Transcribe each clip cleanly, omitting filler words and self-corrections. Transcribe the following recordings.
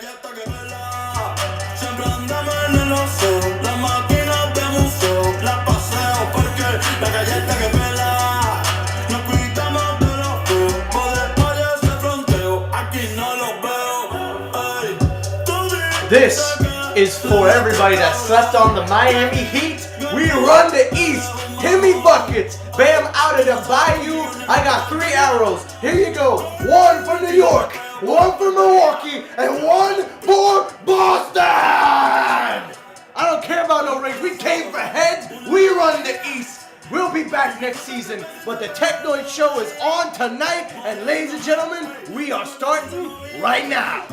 galleta que pela. Siempre andamos en el oso. Las máquinas de museo. Las paseo porque la galleta que pela. Nos quitamos de los feos. Poder vaya ese fronteo. Aquí no los veo. Ey, tú This is for everybody that slept on the Miami Heat. We run the East. Give me buckets. Bam, out of the bayou. I got 3 arrows. Here you go. 1 for New York, 1 for Milwaukee, and 1 for Boston. I don't care about no rings. We came for heads. We run the East. We'll be back next season, but the Technoid show is on tonight, and ladies and gentlemen, we are starting right now.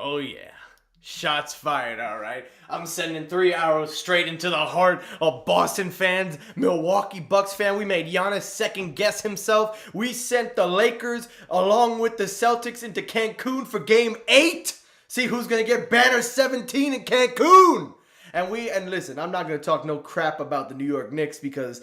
Oh yeah, shots fired, all right. I'm sending 3 arrows straight into the heart of Boston fans, Milwaukee Bucks fan. We made Giannis second guess himself. We sent the Lakers along with the Celtics into Cancun for game 8. See who's gonna get banner 17 in Cancun. And listen, I'm not gonna talk no crap about the New York Knicks because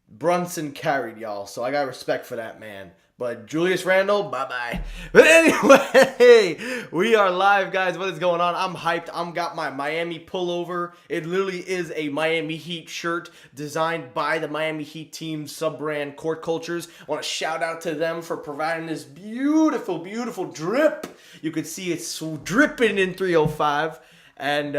Brunson carried y'all, so I got respect for that man. But Julius Randle, bye-bye. But anyway, we are live, guys. What is going on? I'm hyped. I'm got my Miami pullover. It literally is a Miami Heat shirt designed by the Miami Heat team sub-brand Court Cultures. I want to shout out to them for providing this beautiful, beautiful drip. You can see it's dripping in 305. And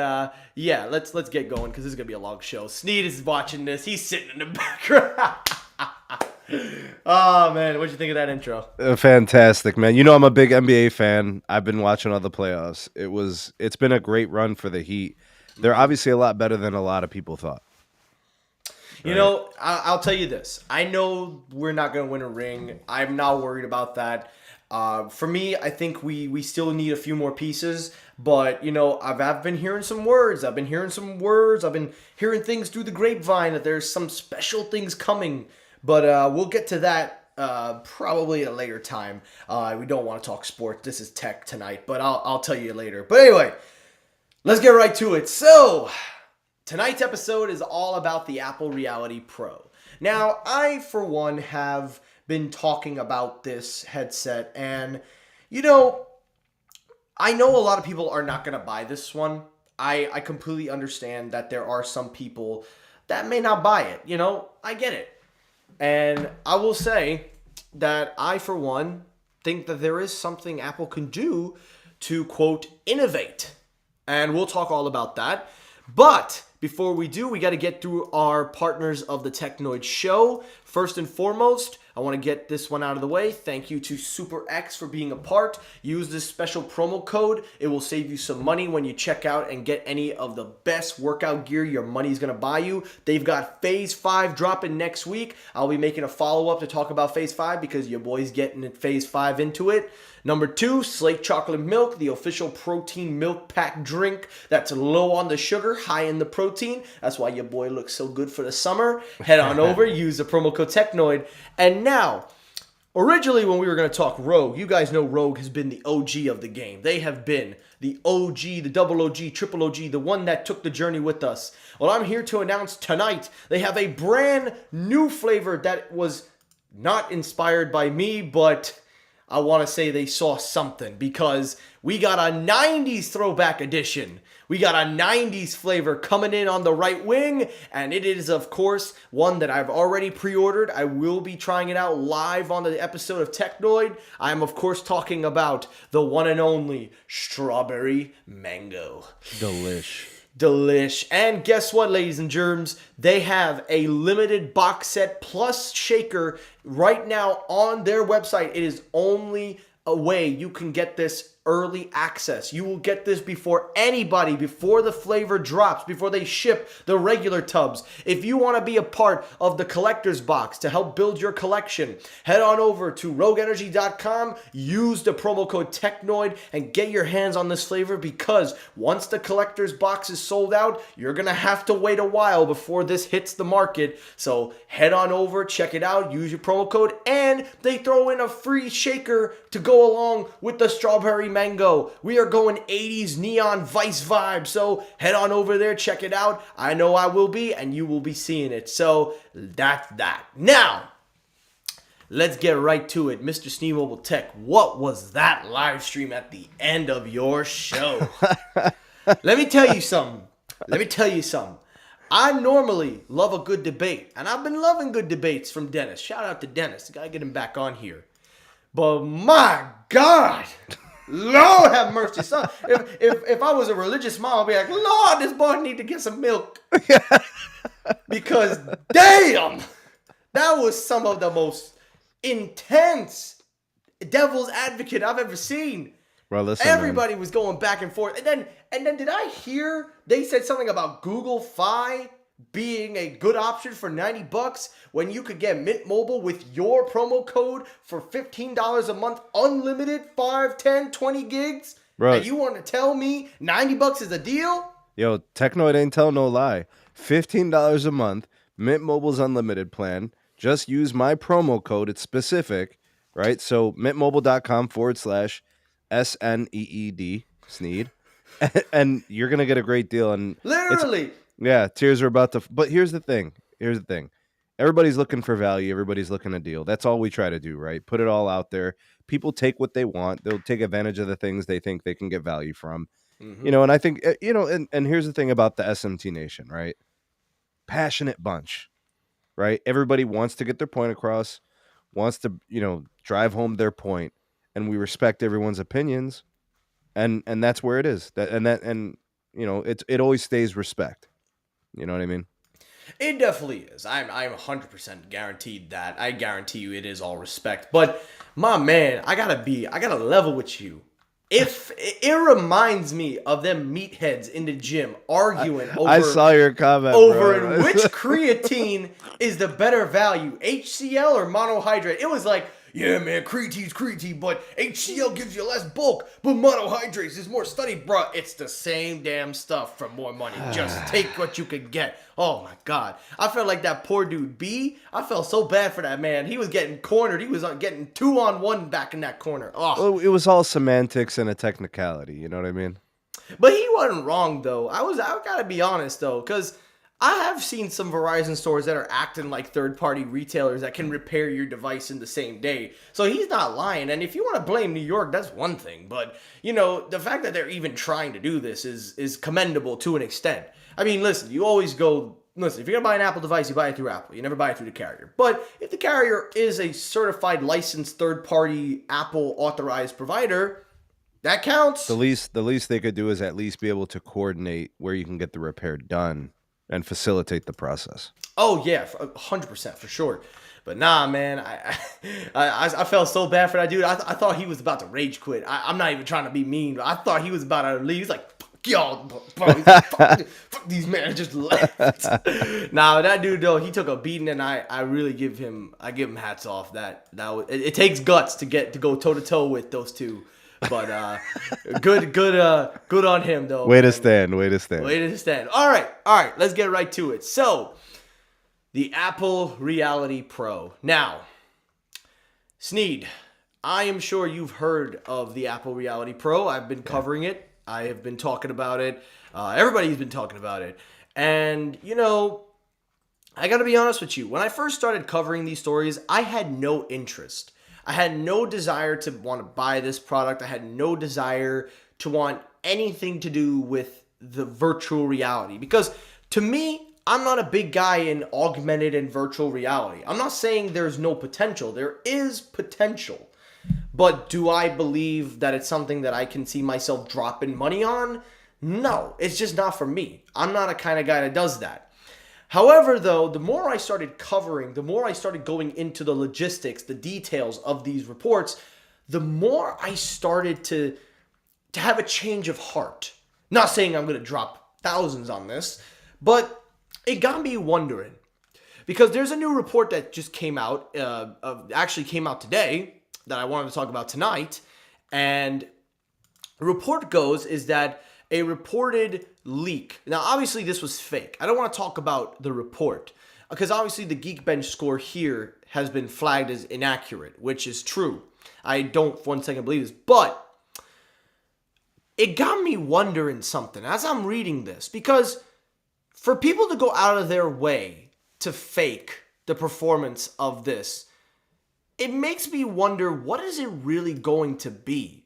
yeah, let's get going because this is gonna be a long show. Sneed is watching this. He's sitting in the background. Oh man, what'd you think of that intro? Fantastic, man. You know I'm a big NBA fan. I've been watching all the playoffs. It's been a great run for the Heat. They're obviously a lot better than a lot of people thought. You know, I'll tell you this. I know we're not gonna win a ring. I'm not worried about that. For me, I think we still need a few more pieces. But, you know, I've been hearing some words. I've been hearing things through the grapevine that there's some special things coming. But we'll get to that probably at a later time. We don't want to talk sports. This is tech tonight, but I'll tell you later. But anyway, let's get right to it. So, tonight's episode is all about the Apple Reality Pro. Now, I, for one, have been talking about this headset, and, you know, I know a lot of people are not going to buy this one. I completely understand that there are some people that may not buy it. You know, I get it. And I will say that I, for one, think that there is something Apple can do to, quote, innovate. And we'll talk all about that. But before we do, we got to get through our partners of the Technoid show. First and foremost, I want to get this one out of the way. Thank you to SuperX for being a part. Use this special promo code. It will save you some money when you check out and get any of the best workout gear your money's going to buy you. They've got Phase 5 dropping next week. I'll be making a follow-up to talk about Phase 5 because your boy's getting Phase 5 into it. Number 2, Slate Chocolate Milk, the official protein milk pack drink that's low on the sugar, high in the protein. That's why your boy looks so good for the summer. Head on over, use the promo code Technoid. And now, originally when we were going to talk Rogue, you guys know Rogue has been the OG of the game. They have been the OG, the double OG, triple OG, the one that took the journey with us. Well, I'm here to announce tonight they have a brand new flavor that was not inspired by me, but I want to say they saw something because we got a 90s throwback edition. We got a 90s flavor coming in on the right wing, and it is, of course, one that I've already pre-ordered. I will be trying it out live on the episode of Technoid. I am, of course, talking about the one and only Strawberry Mango. Delish. And guess what, ladies and germs? They have a limited box set plus shaker right now on their website. It is only a way you can get this early access. You will get this before anybody, before the flavor drops, before they ship the regular tubs. If you want to be a part of the collector's box to help build your collection, head on over to rogueenergy.com, use the promo code Technoid, and get your hands on this flavor, because once the collector's box is sold out, you're going to have to wait a while before this hits the market. So head on over, check it out, use your promo code, and they throw in a free shaker to go along with the Strawberry Mango. We are going 80s neon Vice vibe, so head on over there, check it out. I know I will be, and you will be seeing it. So that's that. Now, let's get right to it. Mr. Sneed Mobile Tech, what was that live stream at the end of your show? Let me tell you something. I normally love a good debate, and I've been loving good debates from Dennis. Shout out to Dennis. Gotta get him back on here. But my God, Lord have mercy, son. If I was a religious mom, I'd be like, Lord, this boy need to get some milk. Because damn, that was some of the most intense devil's advocate I've ever seen. Bro, listen, everybody was going back and forth. And then did I hear they said something about Google Fi being a good option for $90 when you could get Mint Mobile with your promo code for $15 a month, unlimited 5, 10, 20 gigs? Bro, and you want to tell me $90 is a deal? Yo, Technoid ain't tell no lie. $15 a month, Mint Mobile's unlimited plan. Just use my promo code. It's specific, right? So mintmobile.com/SNEED, Sneed. And you're going to get a great deal. And literally. Yeah, tears are about to... But here's the thing. Everybody's looking for value. Everybody's looking to deal. That's all we try to do, right? Put it all out there. People take what they want. They'll take advantage of the things they think they can get value from. Mm-hmm. You know, and I think, you know, and here's the thing about the SMT Nation, right? Passionate bunch, right? Everybody wants to get their point across, wants to, you know, drive home their point, and we respect everyone's opinions, and that's where it is. And you know, it always stays respect. You know what I mean? It definitely is. I'm 100% guaranteed that. I guarantee you it is all respect. But my man, I gotta level with you. If it reminds me of them meatheads in the gym arguing over, I saw your comment over bro. in which creatine is the better value, HCl or monohydrate. It was like, yeah, man, creatine's creatine, but HCl gives you less bulk, but monohydrates is more studied, bro. It's the same damn stuff for more money. Just take what you can get. Oh my God, I felt like that poor dude B. I felt so bad for that man. He was getting cornered. He was getting 2-on-1 back in that corner. Oh, well, it was all semantics and a technicality. You know what I mean? But he wasn't wrong though. I gotta be honest though, because I have seen some Verizon stores that are acting like third-party retailers that can repair your device in the same day. So he's not lying. And if you want to blame New York, that's one thing. But, you know, the fact that they're even trying to do this is commendable to an extent. I mean, listen, you always go... Listen, if you're going to buy an Apple device, you buy it through Apple. You never buy it through the carrier. But if the carrier is a certified, licensed, third-party, Apple-authorized provider, that counts. The least they could do is at least be able to coordinate where you can get the repair done and facilitate the process. Oh yeah, 100% for sure. But nah, man, I felt so bad for that dude. I thought he was about to rage quit. I'm not even trying to be mean, but I thought he was about to leave. He's like, fuck y'all, bro. He's like, fuck these men, just left. Nah, that dude though, he took a beating, and I really give him hats off. It takes guts to go toe to toe with those two. But good on him though. Way to stand. All right, let's get right to it. So, the Apple Reality Pro. Now, Sneed, I am sure you've heard of the Apple Reality Pro. I've been covering it. I have been talking about it. Everybody's been talking about it. And, you know, I got to be honest with you. When I first started covering these stories, I had no interest. I had no desire to want to buy this product. I had no desire to want anything to do with the virtual reality, because to me, I'm not a big guy in augmented and virtual reality. I'm not saying there's no potential. There is potential. But do I believe that it's something that I can see myself dropping money on? No, it's just not for me. I'm not a kind of guy that does that. However, though, the more I started covering, the more I started going into the logistics, the details of these reports, the more I started to have a change of heart. Not saying I'm going to drop thousands on this, but it got me wondering. Because there's a new report that just came out, actually came out today, that I wanted to talk about tonight. And the report goes is that a reported leak. Now, obviously, this was fake. I don't want to talk about the report, because obviously the Geekbench score here has been flagged as inaccurate, which is true. I don't for one second believe this, but it got me wondering something as I'm reading this, because for people to go out of their way to fake the performance of this, it makes me wonder, what is it really going to be?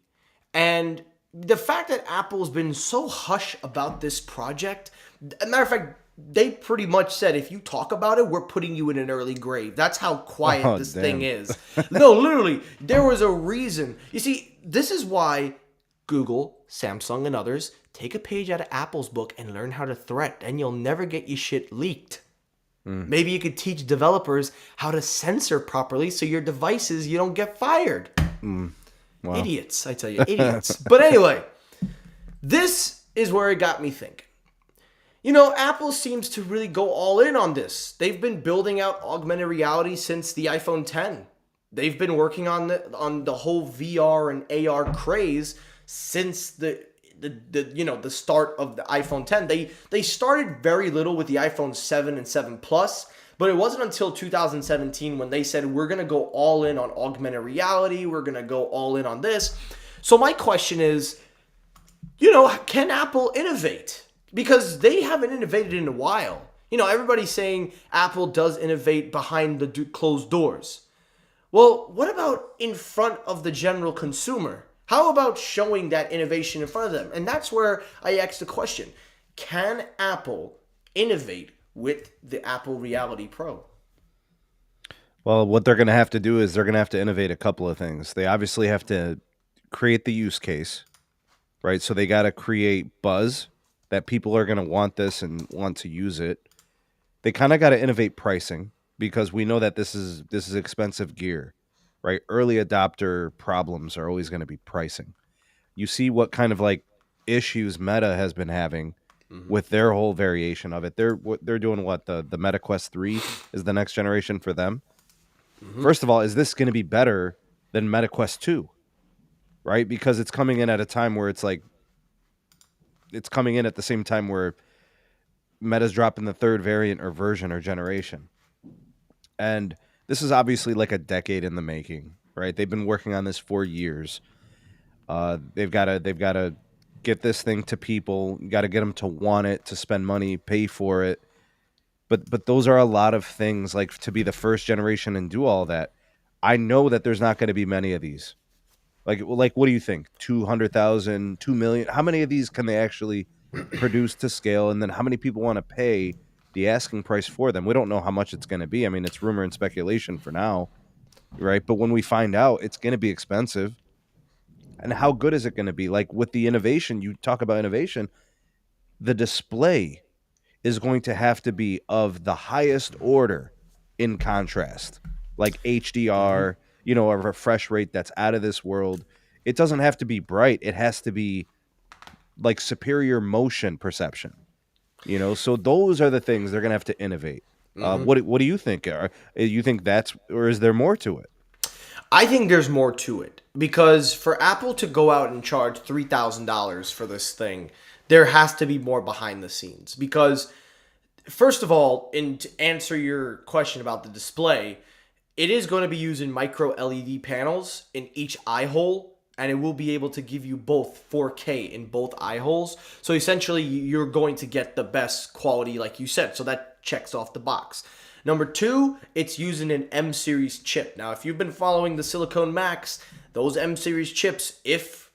And the fact that Apple's been so hush about this project, as a matter of fact, they pretty much said, if you talk about it, we're putting you in an early grave. That's how quiet this thing is. No, literally, there was a reason. You see, this is why Google, Samsung, and others take a page out of Apple's book and learn how to threat, and you'll never get your shit leaked. Maybe you could teach developers how to censor properly so your devices, you don't get fired. Wow. Idiots, I tell you, idiots. But anyway, this is where it got me thinking. You know, Apple seems to really go all in on this. They've been building out augmented reality since the iPhone 10. They've been working on the whole VR and AR craze since the start of the iPhone 10. They started very little with the iPhone 7 and 7 Plus, but it wasn't until 2017 when they said, we're going to go all in on augmented reality, we're going to go all in on this. So my question is, can Apple innovate? Because they haven't innovated in a while. Everybody's saying Apple does innovate behind the closed doors. Well, what about in front of the general consumer? How about showing that innovation in front of them? And that's where I asked the question, can Apple innovate with the Apple Reality Pro? Well, what they're going to have to do is they're going to have to innovate a couple of things. They obviously have to create the use case, right? So they got to create buzz that people are going to want this and want to use it. They kind of got to innovate pricing, because we know that this is expensive gear, right? Early adopter problems are always going to be pricing. You see what kind of like issues Meta has been having with their whole variation of it. They're doing what, the Meta Quest 3 is the next generation for them. First of all, is this going to be better than Meta Quest 2? Right? Because it's coming in at a time where it's coming in at the same time where Meta's dropping the third variant or version or generation. And this is obviously like a decade in the making, right? They've been working on this for years. They've got to get this thing to people. You got to get them to want it, to spend money, pay for it. But those are a lot of things, like to be the first generation and do all that. I know that there's not going to be many of these. Like what do you think? 200,000, 2 million? How many of these can they actually produce to scale? And then how many people want to pay the asking price for them? We don't know how much it's going to be. I mean, it's rumor and speculation for now, right? But when we find out, it's going to be expensive. And how good is it going to be? Like with the innovation, you talk about innovation, the display is going to have to be of the highest order in contrast, like HDR, a refresh rate that's out of this world. It doesn't have to be bright. It has to be like superior motion perception, so those are the things they're going to have to innovate. What do you think? You think or is there more to it? I think there's more to it, because for Apple to go out and charge $3,000 for this thing, there has to be more behind the scenes. Because, first of all, to answer your question about the display, it is going to be using micro LED panels in each eye hole, and it will be able to give you both 4K in both eye holes. So essentially, you're going to get the best quality, like you said. So that checks off the box. Number 2, it's using an M series chip. Now, if you've been following the Silicon Max, those M series chips, if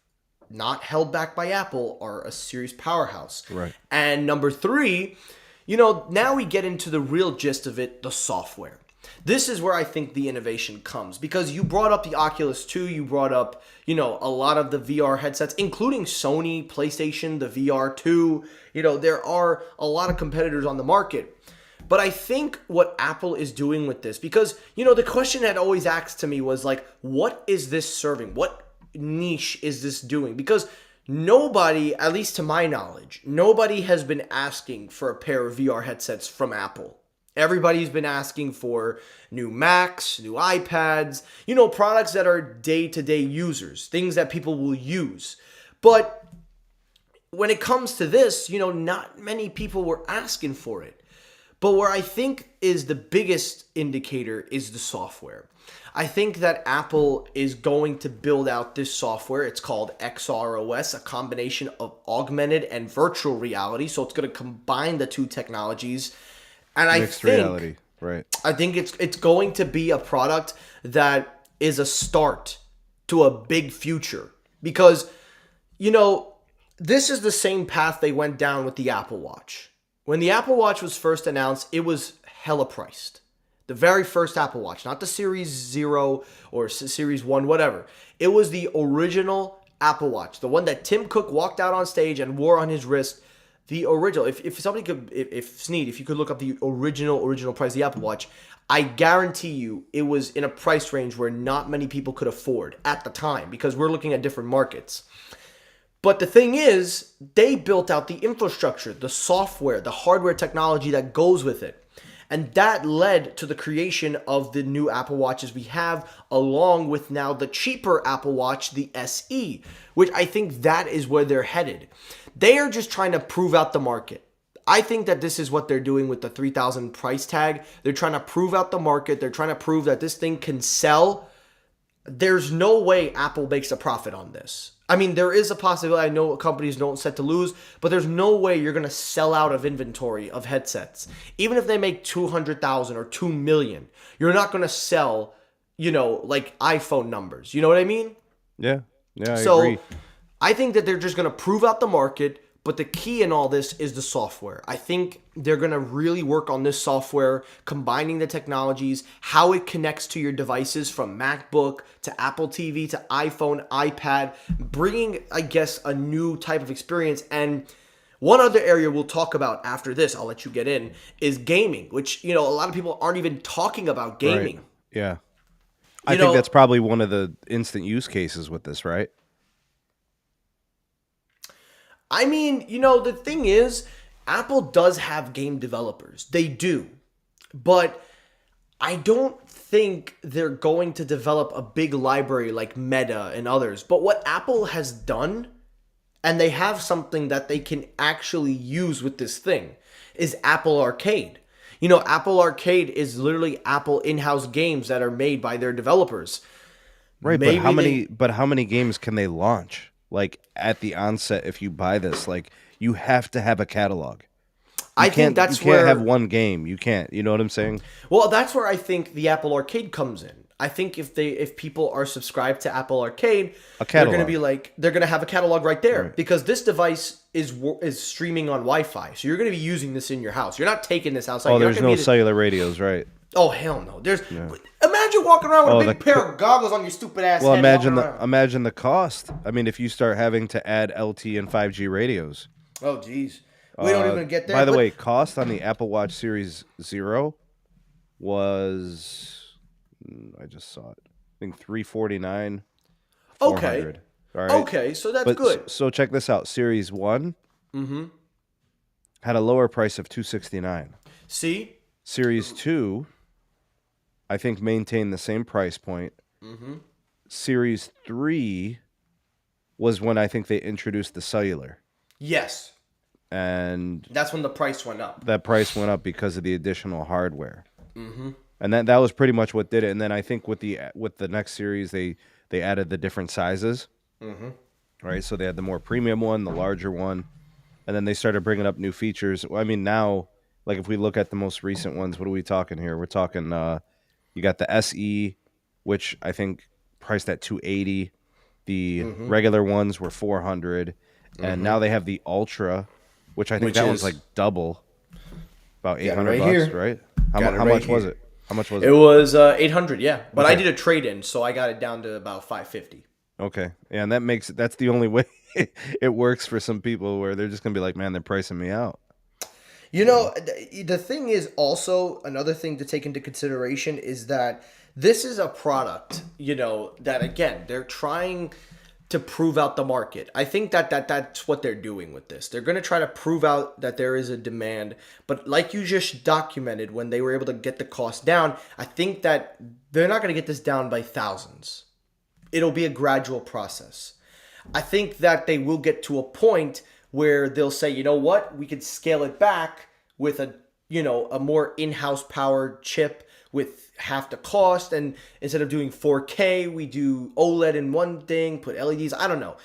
not held back by Apple, are a serious powerhouse. Right. And number 3, now we get into the real gist of it, the software. This is where I think the innovation comes, because you brought up the Oculus 2, you brought up, a lot of the VR headsets, including Sony, PlayStation, the VR 2. There are a lot of competitors on the market. But I think what Apple is doing with this, because, the question that always asked to me was like, what is this serving? What niche is this doing? Because nobody, at least to my knowledge, nobody has been asking for a pair of VR headsets from Apple. Everybody's been asking for new Macs, new iPads, products that are day-to-day users, things that people will use. But when it comes to this, not many people were asking for it. But where I think is the biggest indicator is the software. I think that Apple is going to build out this software. It's called XROS, a combination of augmented and virtual reality. So it's going to combine the two technologies. And Mixed reality, right? I think it's going to be a product that is a start to a big future. Because, this is the same path they went down with the Apple Watch. When the Apple Watch was first announced, it was hella priced. The very first Apple Watch, not the Series 0 or Series 1, whatever. It was the original Apple Watch, the one that Tim Cook walked out on stage and wore on his wrist. The original. If somebody could, if Sneed, if you could look up the original price of the Apple Watch, I guarantee you it was in a price range where not many people could afford at the time, because we're looking at different markets. But the thing is, they built out the infrastructure, the software, the hardware technology that goes with it. And that led to the creation of the new Apple Watches we have, along with now the cheaper Apple Watch, the SE, which I think that is where they're headed. They are just trying to prove out the market. I think that this is what they're doing with the $3,000 price tag. They're trying to prove out the market. They're trying to prove that this thing can sell. There's no way Apple makes a profit on this. I mean, there is a possibility. I know companies don't set to lose, but there's no way you're going to sell out of inventory of headsets. Even if they make 200,000 or 2 million, you're not going to sell, like iPhone numbers. You know what I mean? Yeah, I agree. I think that they're just going to prove out the market, but the key in all this is the software. I think they're going to really work on this software, combining the technologies, how it connects to your devices from MacBook to Apple TV to iPhone, iPad, bringing, I guess, a new type of experience. And one other area we'll talk about after this, I'll let you get in, is gaming, which, a lot of people aren't even talking about gaming. Right. Yeah. I think that's probably one of the instant use cases with this, right? I mean, the thing is, Apple does have game developers. They do. But I don't think they're going to develop a big library like Meta and others. But what Apple has done, and they have something that they can actually use with this thing, is Apple Arcade. Apple Arcade is literally Apple in-house games that are made by their developers. Right, but how many games can they launch? Like at the onset, if you buy this, like you have to have a catalog. You can't have one game. You can't. You know what I'm saying? Well, that's where I think the Apple Arcade comes in. I think if people are subscribed to Apple Arcade, they're going to be they're going to have a catalog right there, right? Because this device is streaming on Wi-Fi, so you're going to be using this in your house. You're not taking this outside. Oh, there's no cellular radios, right? Oh hell no! Imagine walking around with a big pair of goggles on your stupid ass. Well, head imagine the cost. I mean, if you start having to add LTE and 5G radios. Oh geez, we don't even get there. By the way, cost on the Apple Watch Series 0 was, I just saw it, I think $349. Okay. All right. Okay, so that's good. So check this out. Series 1 had a lower price of $269. See? Series 2, I think, maintained the same price point. Series 3 was when I think they introduced the cellular. Yes. And that's when the price went up. That price went up because of the additional hardware. And that was pretty much what did it. And then I think with the next series, they added the different sizes. Right, so they had the more premium one, the larger one, and then they started bringing up new features. I mean, now Like if we look at the most recent ones, what are we talking here? We're talking you got the SE, which I think priced at 280. The regular ones were 400, and now they have the Ultra, which I think Which that one's is- like double, about Got it 800 right bucks, here. right? Got it How right much was here. it? How much was It it? was 800, yeah. But I Okay. did a trade in, so I got it down to about 550. Okay, yeah, and that's the only way it works for some people where they're just gonna be like, man, they're pricing me out. You know, the thing is also another thing to take into consideration is that this is a product, that again, they're trying to prove out the market. I think that's what they're doing with this. They're going to try to prove out that there is a demand, but like you just documented when they were able to get the cost down, I think that they're not going to get this down by thousands. It'll be a gradual process. I think that they will get to a point where they'll say, you know what, we could scale it back with a more in-house powered chip with half the cost, and instead of doing 4K, we do OLED in one thing, put LEDs, I don't know.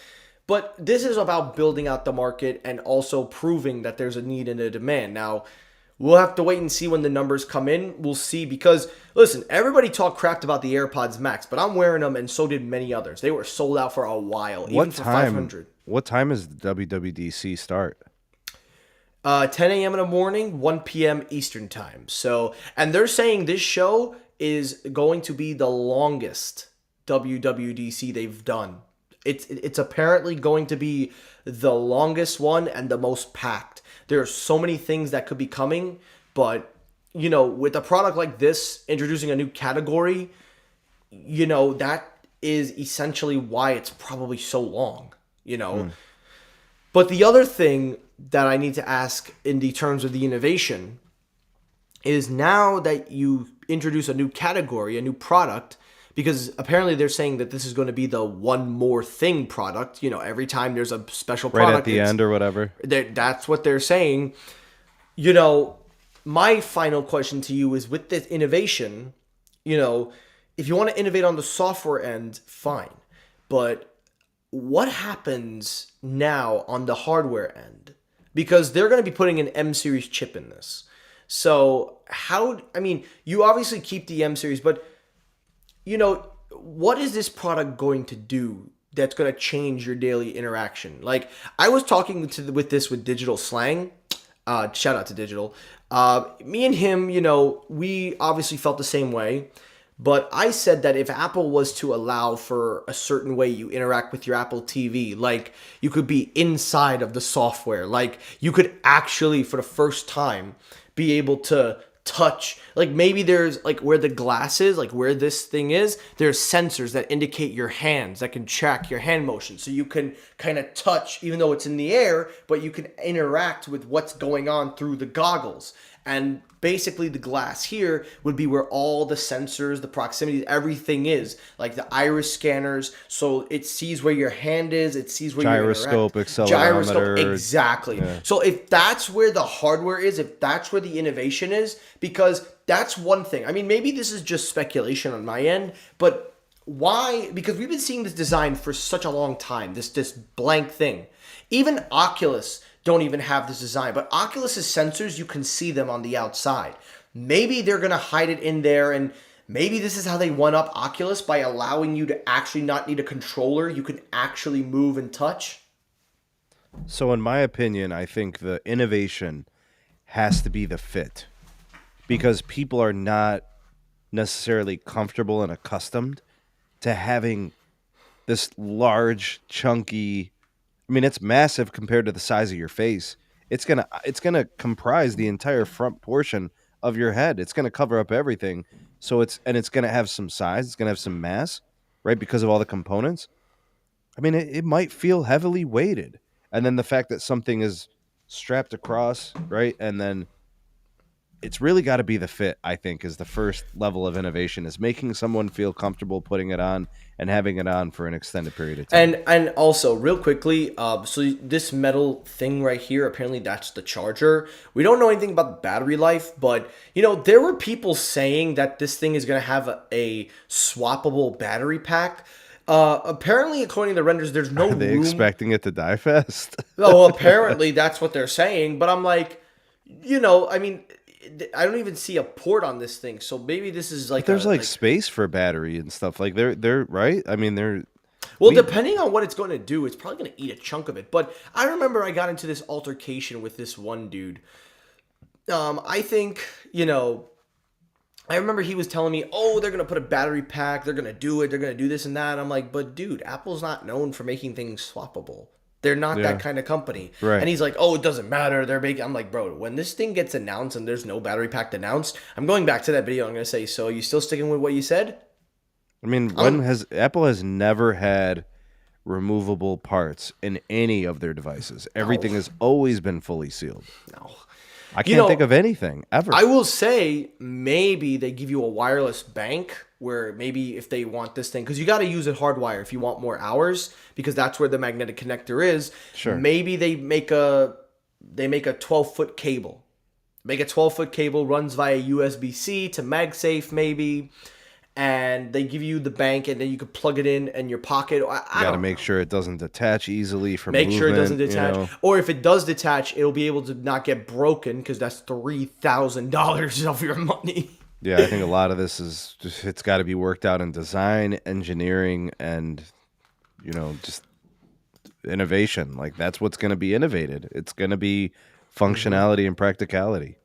But this is about building out the market and also proving that there's a need and a demand. Now, we'll have to wait and see when the numbers come in. We'll see because, listen, everybody talked crap about the AirPods Max, but I'm wearing them and so did many others. They were sold out for a while, even for 500. What time is the WWDC start? 10 a.m. in the morning, 1 p.m. Eastern time. So, and they're saying this show is going to be the longest WWDC they've done. It's apparently going to be the longest one and the most packed. There are so many things that could be coming, but with a product like this, introducing a new category, that is essentially why it's probably so long. But the other thing that I need to ask in the terms of the innovation is now that you introduce a new category, a new product, because apparently they're saying that this is going to be the one more thing product. Every time there's a special product. Right at the end or whatever. That's what they're saying. My final question to you is with this innovation, if you want to innovate on the software end, fine. But what happens now on the hardware end? Because they're going to be putting an M series chip in this. So you obviously keep the M series, but what is this product going to do that's going to change your daily interaction? Like I was talking with Digital Slang. Shout out to Digital. Me and him, we obviously felt the same way. But I said that if Apple was to allow for a certain way you interact with your Apple TV, like you could be inside of the software, like you could actually, for the first time, be able to touch, like maybe there's like where the glass is, like where this thing is, there's sensors that indicate your hands that can track your hand motion. So you can kind of touch, even though it's in the air, but you can interact with what's going on through the goggles. And basically the glass here would be where all the sensors, the proximity, everything is, like the iris scanners. So it sees where your hand is, it sees where gyroscope, you're accelerometer. Exactly. Yeah. So if that's where the hardware is, if that's where the innovation is, because that's one thing. I mean, maybe this is just speculation on my end, but why? Because we've been seeing this design for such a long time, this blank thing. Even Oculus don't even have this design, but Oculus's sensors, you can see them on the outside. Maybe they're going to hide it in there, and maybe this is how they one up Oculus by allowing you to actually not need a controller. You can actually move and touch. So in my opinion, I think the innovation has to be the fit, because people are not necessarily comfortable and accustomed to having this large, chunky, I mean, it's massive compared to the size of your face. It's gonna comprise the entire front portion of your head. It's gonna cover up everything. So it's gonna have some size. It's gonna have some mass, right? Because of all the components. I mean, it might feel heavily weighted, and then the fact that something is strapped across, right, and then it's really got to be the fit. I think is the first level of innovation, is making someone feel comfortable putting it on and having it on for an extended period of time. And also, real quickly, so this metal thing right here, apparently that's the charger. We don't know anything about the battery life, but there were people saying that this thing is going to have a swappable battery pack. Apparently, according to the renders, there's no Are they room. expecting it to die fast? Well, apparently that's what they're saying, but I'm like, I mean, I don't even see a port on this thing. So maybe this is like But there's like space for battery and stuff. Like they're right. I mean, well, we depending on what it's going to do, it's probably going to eat a chunk of it. But I remember I got into this altercation with this one dude. I think, I remember he was telling me, oh, they're going to put a battery pack. They're going to do it. They're going to do this and that. I'm like, but dude, Apple's not known for making things swappable. They're not Yeah. that kind of company. Right. And he's like, oh, it doesn't matter. They're making. I'm like, bro, when this thing gets announced and there's no battery pack announced, I'm going back to that video. I'm going to say, so you still sticking with what you said? I mean, Apple has never had removable parts in any of their devices. Everything has always been fully sealed. No. I can't think of anything ever. I will say maybe they give you a wireless bank where maybe if they want this thing, because you got to use it hardwire if you want more hours, because that's where the magnetic connector is. Sure. Maybe they make a 12-foot cable. Make a 12-foot cable, runs via USB-C to MagSafe maybe, and they give you the bank, and then you could plug it in your pocket. I You got to don't make sure it doesn't detach easily from Make sure it doesn't movement, detach. Or if it does detach, it'll be able to not get broken because that's $3,000 of your money. Yeah, I think a lot of this is just, it's got to be worked out in design, engineering, and just innovation. Like that's what's going to be innovated. It's going to be functionality and practicality.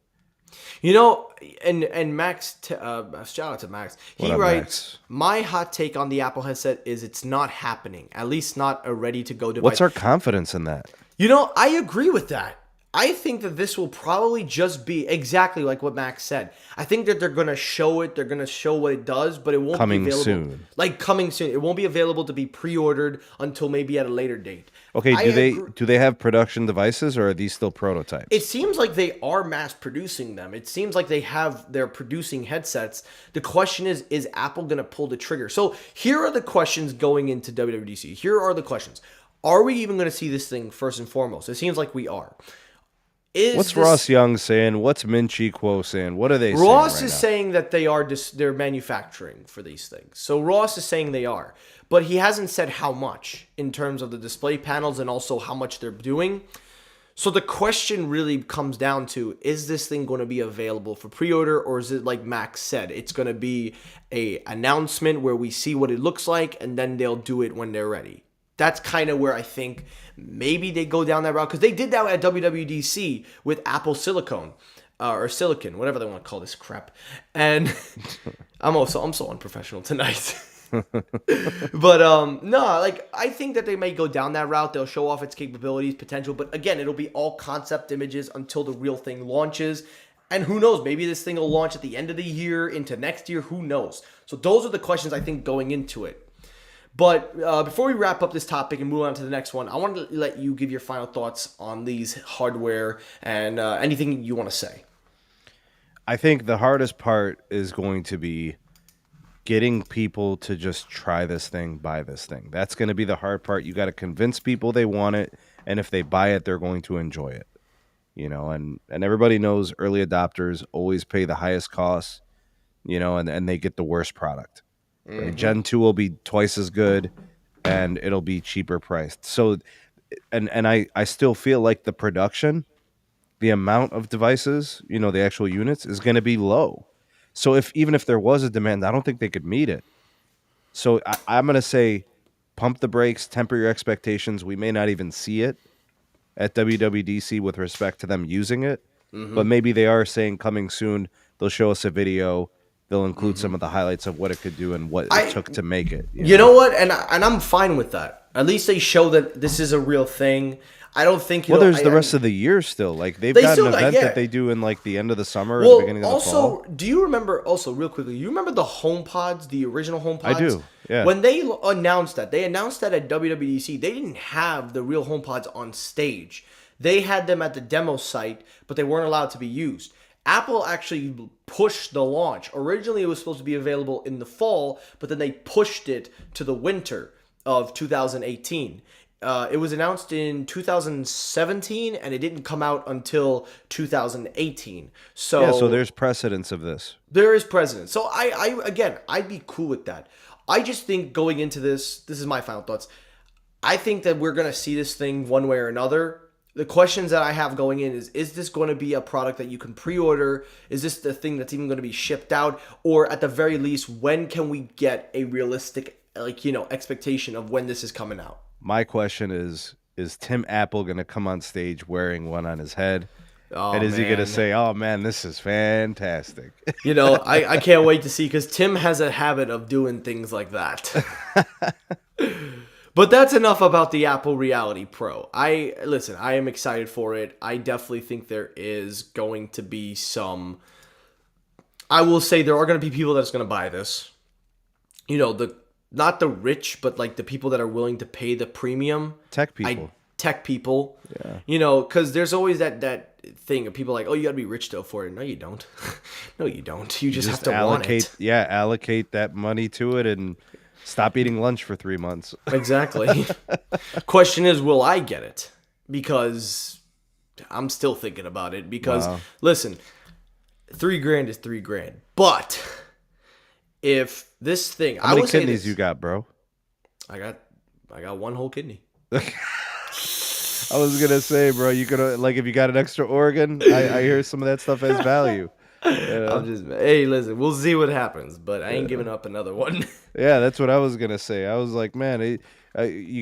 And Max, shout out to Max. He What up, writes, Max? my hot take on the Apple headset is it's not happening. At least not a ready-to-go device. What's our confidence in that? I agree with that. I think that this will probably just be exactly like what Max said. I think that they're going to show it. They're going to show what it does, but it won't Coming be available. soon. Like coming soon. It won't be available to be pre-ordered until maybe at a later date. Okay, I agree. do they have production devices or are these still prototypes? It seems like they are mass producing them. It seems like they're producing headsets. The question is Apple going to pull the trigger? So here are the questions going into WWDC. Here are the questions. Are we even going to see this thing first and foremost? It seems like we are. What's Ross Young saying? What's Min Chi Kuo saying? What are they saying? Ross right is now? saying that they're manufacturing for these things. So Ross is saying they are. But he hasn't said how much in terms of the display panels and also how much they're doing. So the question really comes down to, is this thing going to be available for pre-order, or is it like Max said, it's going to be a announcement where we see what it looks like and then they'll do it when they're ready? That's kind of where I think maybe they go down that route, because they did that at WWDC with Apple Silicon or Silicon, whatever they want to call this crap. And I'm so unprofessional tonight. But no, like I think that they may go down that route. They'll show off its capabilities, potential, but again, it'll be all concept images until the real thing launches. And who knows, maybe this thing will launch at the end of the year into next year, who knows. So those are the questions I think going into it. But before we wrap up this topic and move on to the next one, I wanted to let you give your final thoughts on these hardware and anything you want to say. I think the hardest part is going to be getting people to just try this thing, buy this thing. That's going to be the hard part. You got to convince people they want it, and if they buy it, they're going to enjoy it. And everybody knows early adopters always pay the highest costs, and they get the worst product. Right? Gen 2 will be twice as good, and it'll be cheaper priced. So, and I still feel like the production, the amount of devices, the actual units is going to be low. So even if there was a demand, I don't think they could meet it. So I'm going to say pump the brakes, temper your expectations. We may not even see it at WWDC with respect to them using it, but maybe they are saying coming soon. They'll show us a video. They'll include some of the highlights of what it could do and what it took to make it. You know what? And I'm fine with that. At least they show that this is a real thing. I don't think. There's the rest of the year still. Like they've got an event that they do in like the end of the summer or the beginning of the fall. Do you remember? Also, real quickly, you remember the HomePods, the original HomePods? I do. Yeah. When they announced that at WWDC, they didn't have the real HomePods on stage. They had them at the demo site, but they weren't allowed to be used. Apple actually pushed the launch. Originally, it was supposed to be available in the fall, but then they pushed it to the winter of 2018. It was announced in 2017, and it didn't come out until 2018. So there's precedence of this. There is precedence. So I'd be cool with that. I just think going into this is my final thoughts. I think that we're going to see this thing one way or another. the questions that I have going in is this going to be a product that you can pre-order? Is this the thing that's even going to be shipped out? Or at the very least, when can we get a realistic, expectation of when this is coming out? My question is Tim Apple going to come on stage wearing one on his head? Oh, And is he going to man. say, "Oh man, this is fantastic"? I can't wait to see, because Tim has a habit of doing things like that. But that's enough about the Apple Reality Pro. I am excited for it. I definitely think there is going to be some. I will say there are going to be people that's going to buy this. Not the rich, but like the people that are willing to pay the premium. Tech people. Tech people. Yeah. Because there's always that thing of people like, oh, you got to be rich to afford it. No, you don't. No, you don't. You just have to allocate, want it. Yeah, allocate that money to it and stop eating lunch for 3 months. Exactly. Question is, will I get it? Because I'm still thinking about it. Because Wow. listen, $3,000 is $3,000. But if this thing, How many kidneys you got, bro? I got one whole kidney. I was gonna say, bro, you could if you got an extra organ, I hear some of that stuff has value. Hey, listen, we'll see what happens, but I ain't giving up another one. Yeah, that's what I was gonna say. I was like, man, you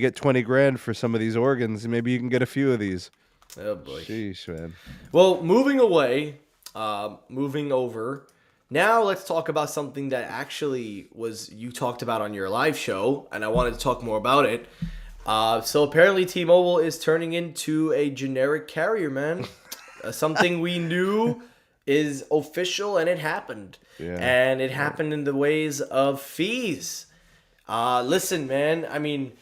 get 20 grand for some of these organs, maybe you can get a few of these. Oh boy. Sheesh, man. Well, moving over. Now let's talk about something that actually you talked about on your live show, and I wanted to talk more about it. So apparently T-Mobile is turning into a generic carrier, man. Something we knew is official, and it happened. Yeah. And it happened in the ways of fees. Listen, man, I mean,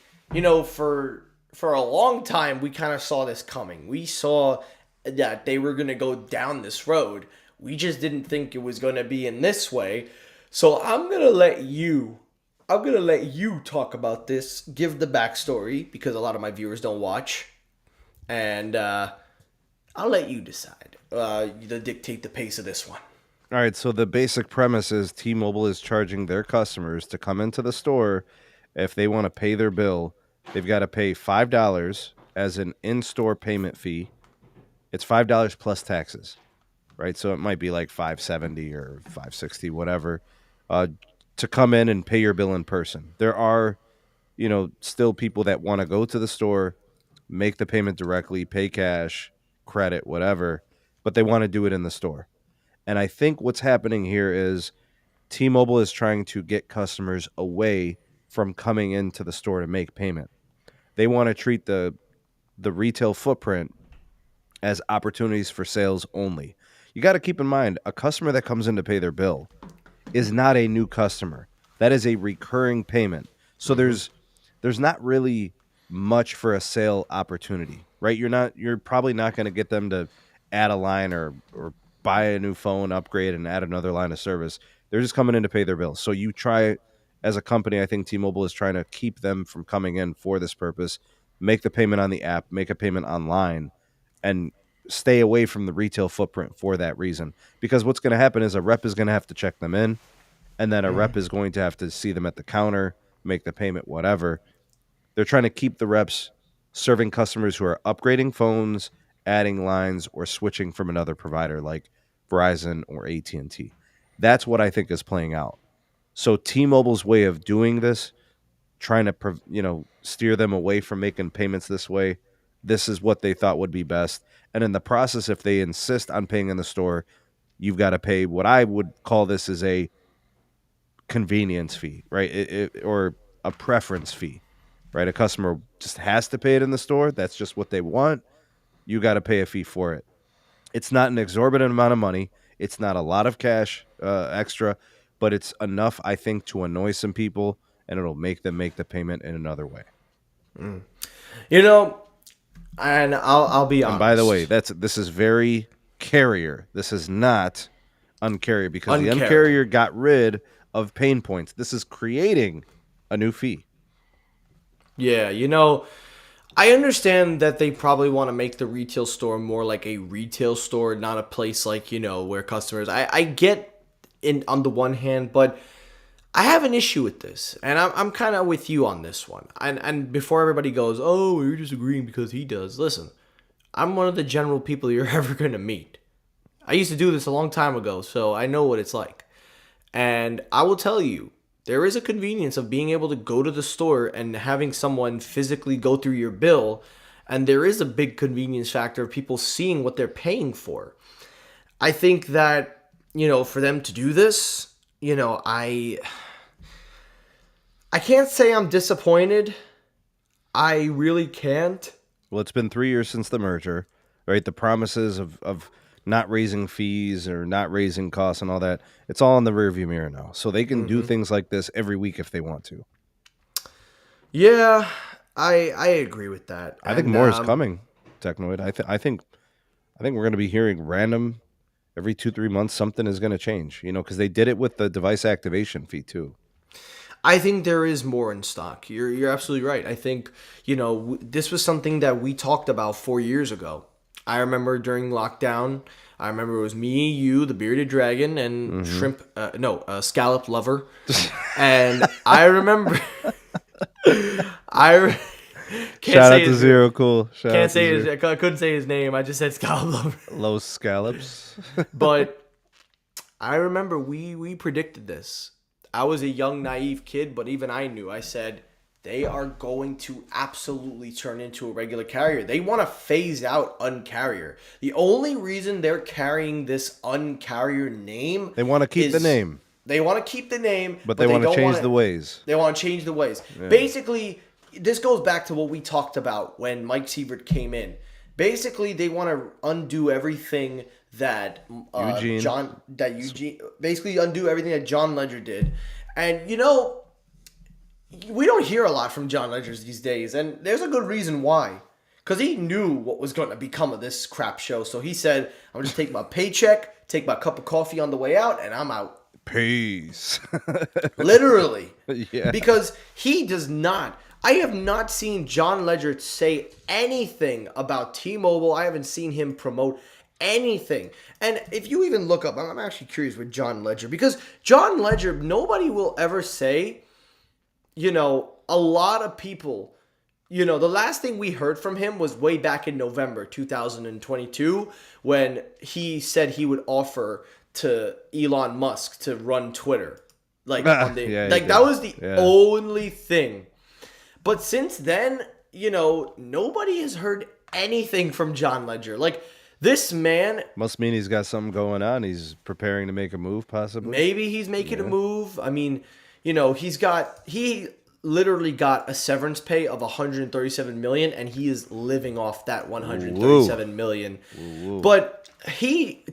for a long time, we kind of saw this coming. We saw that they were going to go down this road. We just didn't think it was going to be in this way. So I'm going to let you talk about this, give the backstory, because a lot of my viewers don't watch. And I'll let you decide. You dictate the pace of this one. All right, so the basic premise is T-Mobile is charging their customers to come into the store. If they want to pay their bill, they've got to pay $5 as an in-store payment fee. It's $5 plus taxes, right? So it might be like $5.70 or $5.60, whatever, to come in and pay your bill in person. There are, still people that want to go to the store, make the payment directly, pay cash, credit, whatever, but they want to do it in the store. And I think what's happening here is T-Mobile is trying to get customers away from coming into the store to make payment. They want to treat the retail footprint as opportunities for sales only. You got to keep in mind, a customer that comes in to pay their bill is not a new customer. That is a recurring payment. So there's not really much for a sale opportunity, right? You're probably not going to get them to add a line or buy a new phone, upgrade, and add another line of service. They're just coming in to pay their bills. So you try, as a company, I think T-Mobile is trying to keep them from coming in for this purpose, make the payment on the app, make a payment online, and stay away from the retail footprint for that reason. Because what's going to happen is a rep is going to have to check them in, and then a rep is going to have to see them at the counter, make the payment, whatever. They're trying to keep the reps serving customers who are upgrading phones, adding lines, or switching from another provider like Verizon or AT&T. That's what I think is playing out. So T-Mobile's way of doing this, trying to steer them away from making payments this way, this is what they thought would be best. And in the process, if they insist on paying in the store, you've got to pay what I would call this as a convenience fee, right? Or a preference fee, right? A customer just has to pay it in the store. That's just what they want. You got to pay a fee for it. It's not an exorbitant amount of money. It's not a lot of cash extra, but it's enough, I think, to annoy some people, and it'll make them make the payment in another way. And I'll be honest. And by the way, this is very carrier. This is not uncarrier, because the uncarrier got rid of pain points. This is creating a new fee. Yeah, I understand that they probably want to make the retail store more like a retail store, not a place like, where customers... I get on the one hand, but I have an issue with this, and I'm kind of with you on this one. And before everybody goes, oh, you're disagreeing because he does. Listen, I'm one of the general people you're ever going to meet. I used to do this a long time ago, so I know what it's like. And I will tell you, there is a convenience of being able to go to the store and having someone physically go through your bill. And there is a big convenience factor of people seeing what they're paying for. I think that, for them to do this, I can't say I'm disappointed. I really can't. Well, it's been 3 years since the merger, right? The promises of not raising fees or not raising costs and all that, it's all in the rearview mirror now. So they can do things like this every week if they want to. Yeah, I agree with that. I think more is coming, Technoid. I think we're going to be hearing random every 2-3 months something is going to change, because they did it with the device activation fee too. I think there is more in stock. You're absolutely right. I think, this was something that we talked about 4 years ago. I remember during lockdown, I remember it was me, you, the bearded dragon, and scallop lover. And I remember... Shout out to Zero Cool. I couldn't say his name. I just said scallop lover. Los Scallops. But I remember we predicted this. I was a young, naive kid, but even I knew. I said, they are going to absolutely turn into a regular carrier. They want to phase out Uncarrier. The only reason they're carrying this Uncarrier name... They want to keep the name. They want to keep the name, but they want to change the ways. They want to change the ways. Yeah. Basically, this goes back to what we talked about when Mike Sievert came in. Basically, they want to undo everything that basically undo everything that John Ledger did. And we don't hear a lot from John Ledger these days, and there's a good reason why. Because he knew what was going to become of this crap show. So he said, I'm just take my paycheck, take my cup of coffee on the way out, and I'm out. Peace. Literally. Yeah. Because he does not. I have not seen John Ledger say anything about T-Mobile. I haven't seen him promote anything. And if you even look up, I'm actually curious with John Ledger. Because John Ledger, nobody will ever say, a lot of people, the last thing we heard from him was way back in November 2022 when he said he would offer to Elon Musk to run Twitter. That was the only thing. But since then, nobody has heard anything from John Ledger. This man... Must mean he's got something going on. He's preparing to make a move, possibly. Maybe he's making a move. I mean, he literally got a severance pay of $137 million, and he is living off that $137 million. But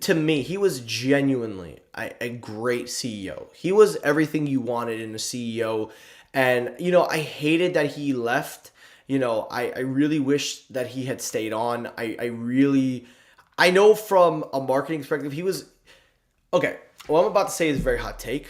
to me, he was genuinely a great CEO. He was everything you wanted in a CEO. And, I hated that he left. I really wish that he had stayed on. I know from a marketing perspective, he was... Okay, what I'm about to say is a very hot take.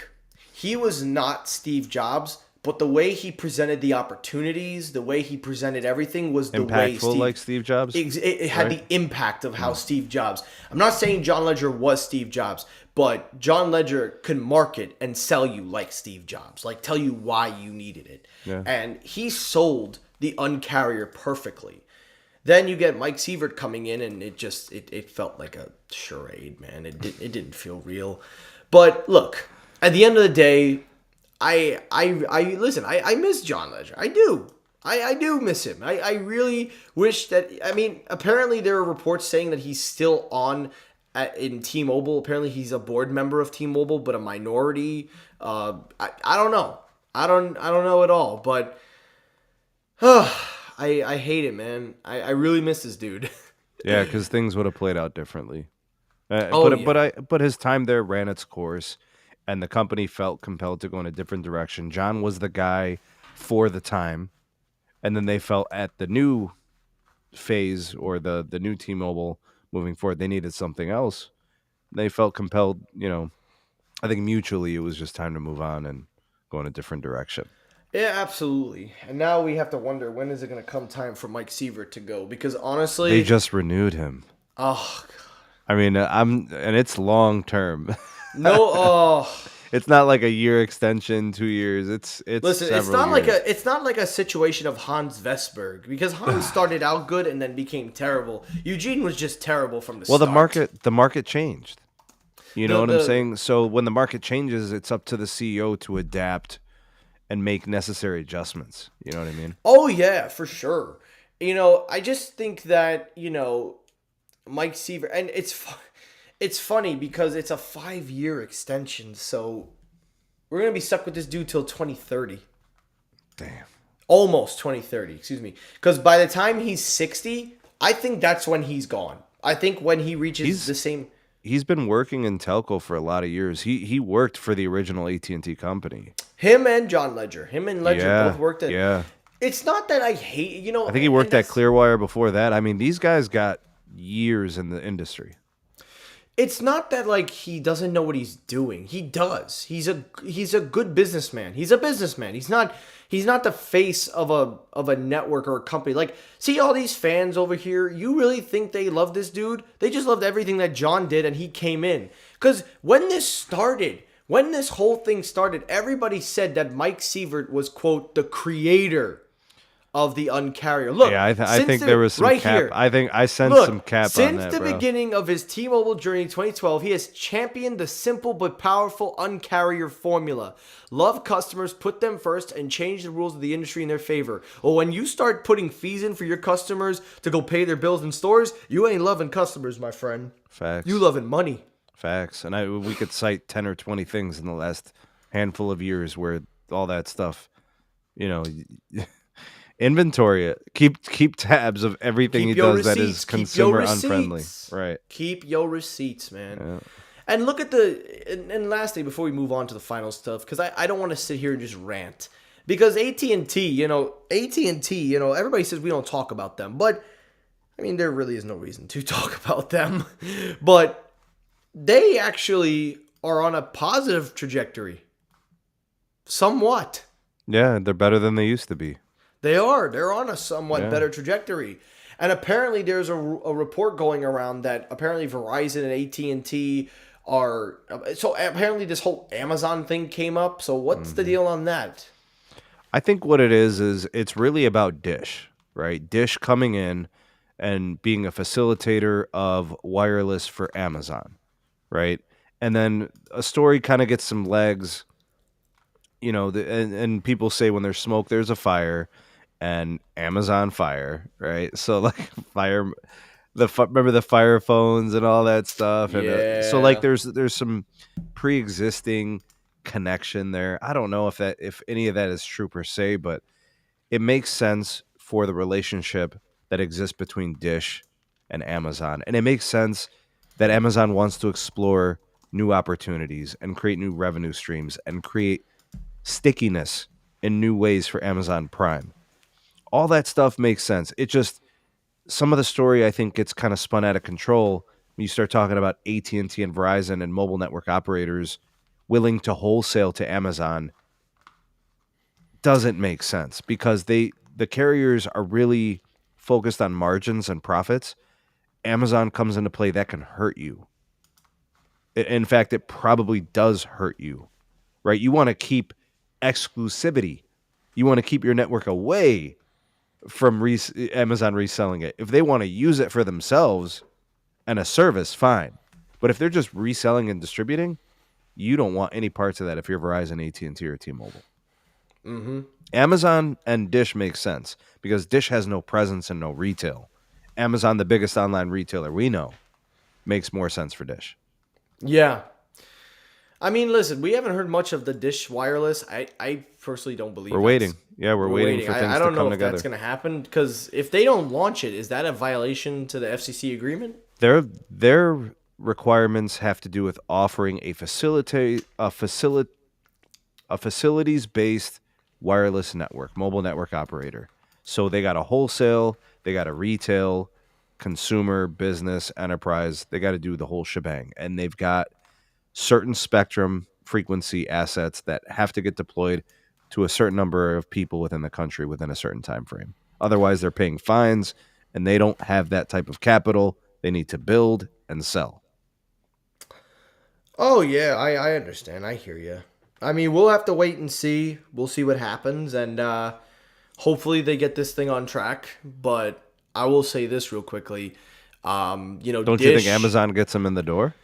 He was not Steve Jobs, but the way he presented the opportunities, the way he presented everything was the way impactful like Steve Jobs? It had the impact of how Steve Jobs... I'm not saying John Ledger was Steve Jobs, but John Ledger could market and sell you like Steve Jobs, tell you why you needed it. Yeah. And he sold the Uncarrier perfectly. Then you get Mike Sievert coming in, and it felt like a charade, man. It didn't feel real. But look, at the end of the day, I listen. I miss John Ledger. I do. I do miss him. I really wish that. I mean, apparently there are reports saying that he's still on in T-Mobile. Apparently he's a board member of T-Mobile, but a minority. I don't know. I don't know at all. But I hate it, man. I really miss this dude. Yeah, because things would have played out differently. But his time there ran its course, and the company felt compelled to go in a different direction. John was the guy for the time, and then they felt at the new phase or the new T-Mobile moving forward, they needed something else. They felt compelled, I think mutually it was just time to move on and go in a different direction. Yeah, absolutely. And now we have to wonder, when is it going to come time for Mike Sievert to go? Because honestly... They just renewed him. Oh, God. I mean, and it's long term. No, It's not like a year extension, 2 years. It's Listen, several years. it's not like a situation of Hans Vesberg because Hans started out good and then became terrible. Eugene was just terrible from the Well, start. the market changed. You know The what I'm the saying? So when the market changes, it's up to the CEO to adapt and make necessary adjustments. You know what I mean? Oh yeah, for sure. I just think that Mike Seaver, and it's funny because it's a 5-year extension, so we're gonna be stuck with this dude till 2030, Damn. almost 2030. Excuse me, because by the time he's 60, I think that's when he's gone. I think when he reaches the same. He's been working in telco for a lot of years. He worked for the original AT&T company. Him and John Ledger, him and Ledger Yeah, both worked at. yeah. It's not that I hate, I think he worked at Clearwire before that. I mean, these guys got years in the industry. It's not that like he doesn't know what he's doing. He does. He's a good businessman. He's a businessman. He's not the face of a network or a company. Like, see all these fans over here, you really think they love this dude? They just loved everything that John did and he came in. Cuz when this whole thing started, everybody said that Mike Sievert was, quote, the creator of the uncarrier. Look, Yeah, I since think the- there was some right cap. here. I think I sensed Look, some cap on since that, the bro. beginning of his T-Mobile journey in 2012, he has championed the simple but powerful uncarrier formula. Love customers, put them first, and change the rules of the industry in their favor. Well, when you start putting fees in for your customers to go pay their bills in stores, you ain't loving customers, my friend. Facts. You loving money. Facts. And we could cite 10 or 20 things in the last handful of years where all that stuff, you know, inventory it. Keep tabs of everything Keep he your does that is receipts. Keep your consumer unfriendly. receipts. Right. Keep your receipts, man. Yeah. And look at and lastly, before we move on to the final stuff, because I don't want to sit here and just rant. Because AT&T, everybody says we don't talk about them. But, I mean, there really is no reason to talk about them. But they actually are on a positive trajectory. Somewhat. Yeah, they're better than they used to be. They are. They're on a somewhat better trajectory. And apparently there's a report going around that apparently Verizon and AT&T are... So apparently this whole Amazon thing came up. So what's the deal on that? I think what it is it's really about Dish, right? Dish coming in and being a facilitator of wireless for Amazon, right? And then a story kind of gets some legs, you know, and people say when there's smoke, there's a fire, and Amazon Fire, right? So like fire, remember the Fire phones and all that stuff, and so like Yeah. there's some pre-existing connection there. I don't know if any of that is true per se, but it makes sense for the relationship that exists between Dish and Amazon, and it makes sense that Amazon wants to explore new opportunities and create new revenue streams and create stickiness in new ways for Amazon Prime. All that stuff makes sense. It just some of the story I think gets kind of spun out of control when you start talking about AT&T and Verizon and mobile network operators willing to wholesale to Amazon. Doesn't make sense because the carriers are really focused on margins and profits. Amazon comes into play, that can hurt you. In fact, it probably does hurt you, right? You want to keep exclusivity. You want to keep your network away from Amazon reselling it. If they want to use it for themselves and a service, fine. But if they're just reselling and distributing, you don't want any parts of that if you're Verizon, AT&T, or T-Mobile. Mm-hmm. Amazon and Dish makes sense because Dish has no presence and no retail. Amazon, the biggest online retailer we know, makes more sense for Dish. Yeah. I mean, listen, we haven't heard much of the Dish Wireless. I personally don't believe We're waiting. Yeah, we're waiting for things I don't to come know if together. that's going to happen because if they don't launch it, is that a violation to the FCC agreement? Their requirements have to do with offering a facilities-based wireless network, mobile network operator. So they got a wholesale, they got a retail, consumer, business, enterprise. They got to do the whole shebang, and they've got certain spectrum frequency assets that have to get deployed to a certain number of people within the country within a certain time frame. Otherwise, they're paying fines, and they don't have that type of capital. They need to build and sell. Oh yeah, I understand. I hear you. I mean, we'll have to wait and see. We'll see what happens, and hopefully they get this thing on track. But I will say this real quickly. Don't you think Dish. Amazon gets them in the door?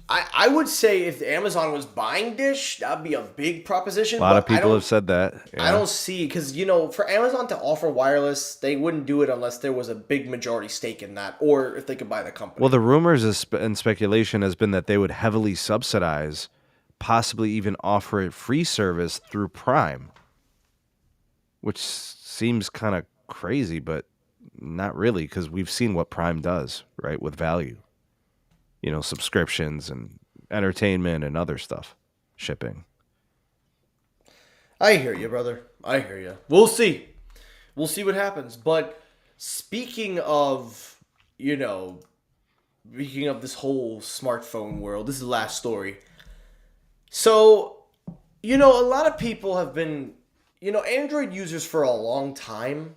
I would say if Amazon was buying Dish, that'd be a big proposition. A lot of But I people don't. have said that. I Yeah. don't see because for Amazon to offer wireless, they wouldn't do it unless there was a big majority stake in that, or if they could buy the company. Well, the rumors and speculation has been that they would heavily subsidize, possibly even offer a free service through Prime, which seems kind of crazy, but not really because we've seen what Prime does, right, with value. Subscriptions and entertainment and other stuff, shipping. I hear you, brother. I hear you. We'll see. We'll see what happens. But speaking of, you know, speaking of this whole smartphone world, this is the last story. So, a lot of people have been, Android users for a long time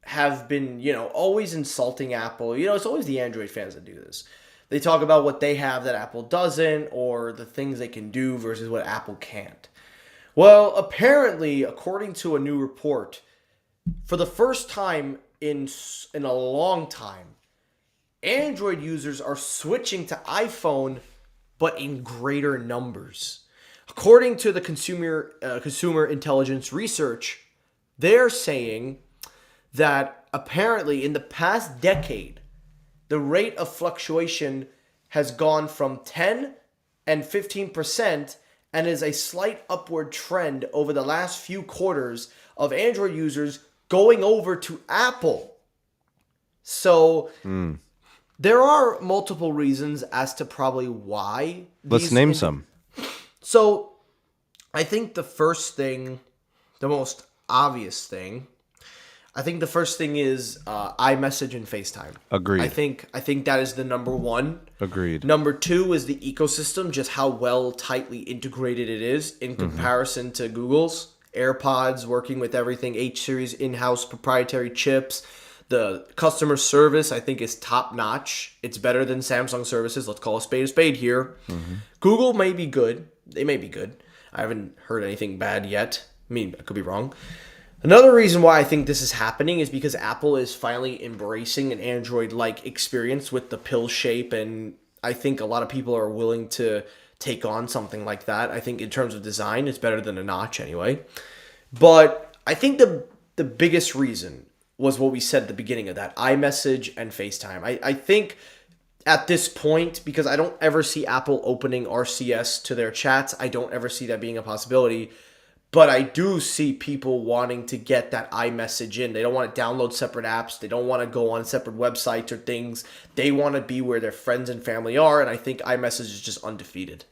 have been, always insulting Apple. It's always the Android fans that do this. They talk about what they have that Apple doesn't or the things they can do versus what Apple can't. Well, apparently, according to a new report, for the first time in a long time, Android users are switching to iPhone, but in greater numbers. According to the consumer intelligence research, they're saying that apparently in the past decade, the rate of fluctuation has gone from 10 and 15% and is a slight upward trend over the last few quarters of Android users going over to Apple. So there are multiple reasons as to probably why. Let's name some. So I think the first thing, the most obvious thing, I think the first thing is iMessage and FaceTime. Agreed. I think that is the number one. Agreed. Number two is the ecosystem, just how well tightly integrated it is in comparison to Google's. AirPods working with everything, H series in-house proprietary chips. The customer service, I think, is top notch. It's better than Samsung services. Let's call a spade here. Google may be good. They may be good. I haven't heard anything bad yet. I mean, I could be wrong. Another reason why I think this is happening is because Apple is finally embracing an Android-like experience with the pill shape, and I think a lot of people are willing to take on something like that. I think in terms of design, it's better than a notch anyway. But I think the biggest reason was what we said at the beginning of that, iMessage and FaceTime. I think at this point, because I don't ever see Apple opening RCS to their chats, I don't ever see that being a possibility. But I do see people wanting to get that iMessage in. They don't want to download separate apps. They don't want to go on separate websites or things. They want to be where their friends and family are, and I think iMessage is just undefeated.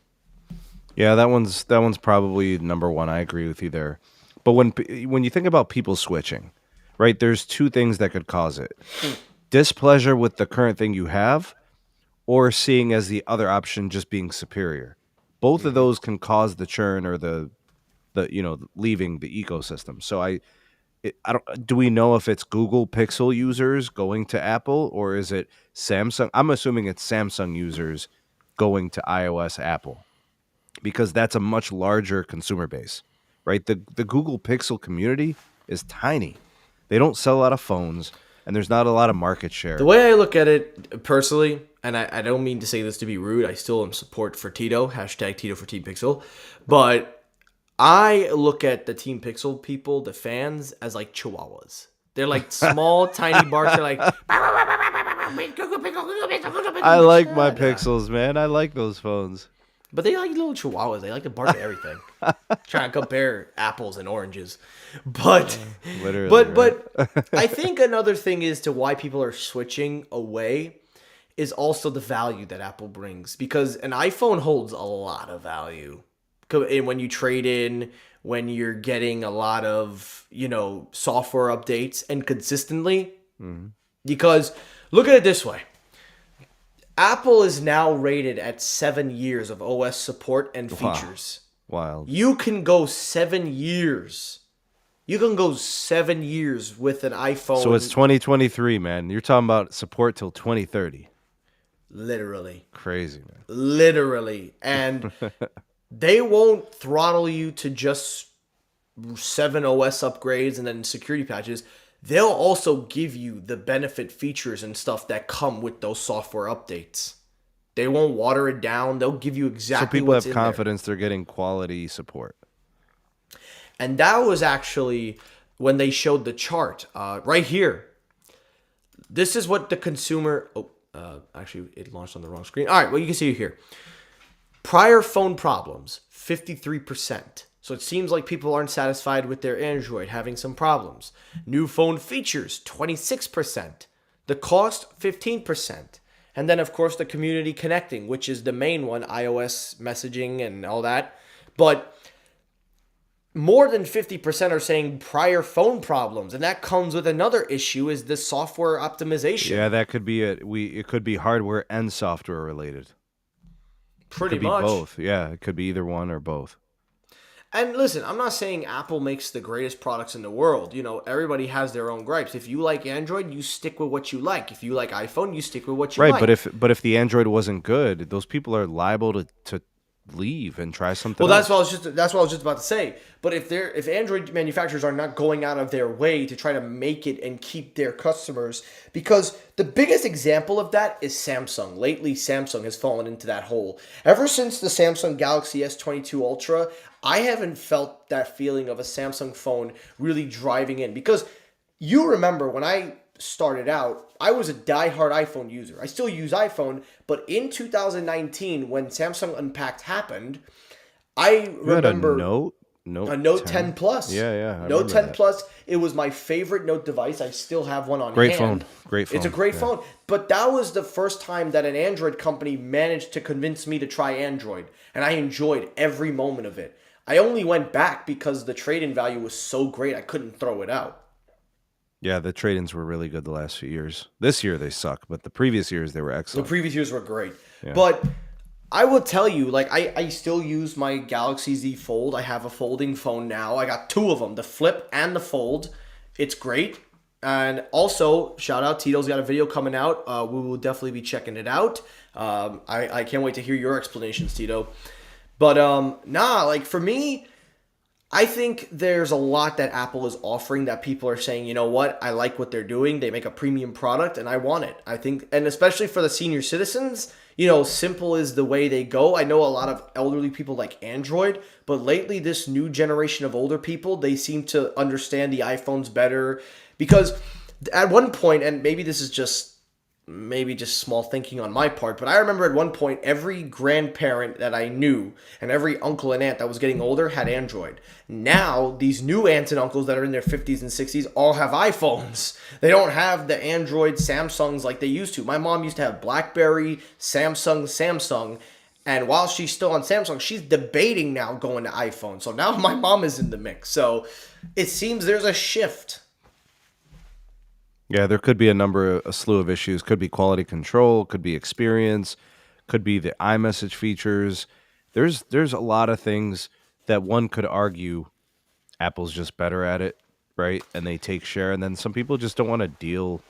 Yeah, that one's probably number one. I agree with you there. But when you think about people switching, right, there's two things that could cause it. Displeasure with the current thing you have, or seeing as the other option just being superior. Both of those can cause the churn or the leaving the ecosystem. So I don't. Do we know if it's Google Pixel users going to Apple, or is it Samsung? I'm assuming it's Samsung users going to iOS Apple, because that's a much larger consumer base, right? The Google Pixel community is tiny. They don't sell a lot of phones, and there's not a lot of market share. The way I look at it personally, and I don't mean to say this to be rude, I still am support for Tito, hashtag Tito for Team Pixel, but I look at the Team Pixel people, the fans, as like chihuahuas. They're like small, tiny barks. They're like, I like my Pixels, man. I like those phones. but they like little chihuahuas. They like to bark at everything. Trying to compare apples and oranges. But, Literally, but I think another thing is to why people are switching away is also the value that Apple brings. Because an iPhone holds a lot of value. And when you trade in, when you're getting a lot of, software updates and consistently. Because look at it this way. Apple is now rated at 7 years of OS support and features. Wild. You can go 7 years. You can go 7 years with an iPhone. So it's 2023, man. You're talking about support till 2030. Literally. Crazy, man. Literally. And they won't throttle you to just 7 OS upgrades and then security patches. They'll also give you the benefit features and stuff that come with those software updates. They won't water it down. They'll give you exactly what's in there. So people have confidence they're getting quality support. And that was actually when they showed the chart right here. This is what the consumer... actually, it launched on the wrong screen. All right, well, you can see it here. Prior phone problems, 53%. So it seems like people aren't satisfied with their Android, having some problems. New phone features, 26%. The cost, 15%. And then, of course, the community connecting, which is the main one, iOS messaging and all that. But more than 50% are saying prior phone problems. And that comes with another issue, is the software optimization. Yeah, that could be it. It could be hardware and software related. Pretty it could much. be both. Yeah, it could be either one or both. And listen, I'm not saying Apple makes the greatest products in the world. You know, everybody has their own gripes. If you like Android, you stick with what you like. If you like iPhone, you stick with what you like. Right, but if the Android wasn't good, those people are liable to leave and try something else. That's what I was just about to say. But if Android manufacturers are not going out of their way to try to make it and keep their customers, because the biggest example of that is Samsung. Lately, Samsung has fallen into that hole. Ever since the Samsung Galaxy S22 Ultra, I haven't felt that feeling of a Samsung phone really driving in. Because you remember when I started out, I was a diehard iPhone user. I still use iPhone, but in 2019, when Samsung Unpacked happened, I remember a Note 10 Plus. Yeah. Note 10 Plus. It was my favorite Note device. I still have one on Great hand. Great phone. It's a great phone. But that was the first time that an Android company managed to convince me to try Android, and I enjoyed every moment of it. I only went back because the trade-in value was so great I couldn't throw it out. Yeah, the trade-ins were really good the last few years. This year they suck, but the previous years they were excellent. The previous years were great. Yeah. But I will tell you, like, I still use my Galaxy Z Fold. I have a folding phone now. I got two of them, the Flip and the Fold. It's great. And also, shout out, Tito's got a video coming out. We will definitely be checking it out. I can't wait to hear your explanations, Tito. But, like, for me, I think there's a lot that Apple is offering that people are saying, you know what, I like what they're doing. They make a premium product, and I want it. I think, and especially for the senior citizens, you know, simple is the way they go. I know a lot of elderly people like Android, but lately this new generation of older people, they seem to understand the iPhones better. Because at one point, and maybe this is just small thinking on my part, but I remember at one point every grandparent that I knew and every uncle and aunt that was getting older had Android. Now these new aunts and uncles that are in their 50s and 60s all have iPhones. They don't have the Android Samsungs like they used to. My mom used to have BlackBerry, Samsung, and while she's still on Samsung, she's debating now going to iPhone. So now my mom is in the mix. So it seems there's a shift. Yeah, there could be a slew of issues. Could be quality control, could be experience, could be the iMessage features. There's a lot of things that one could argue Apple's just better at it, right? And they take share, and then some people just don't want to deal.